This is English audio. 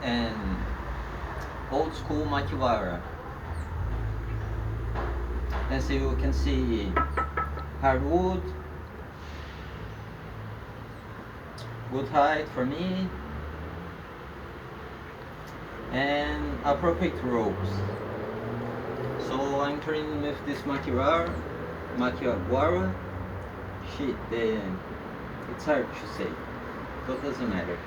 and old school Makiwara. As you can see, hardwood, good height for me, and appropriate ropes. So I'm turning with this Makiwara. Shit, it's hard to say, but it doesn't matter.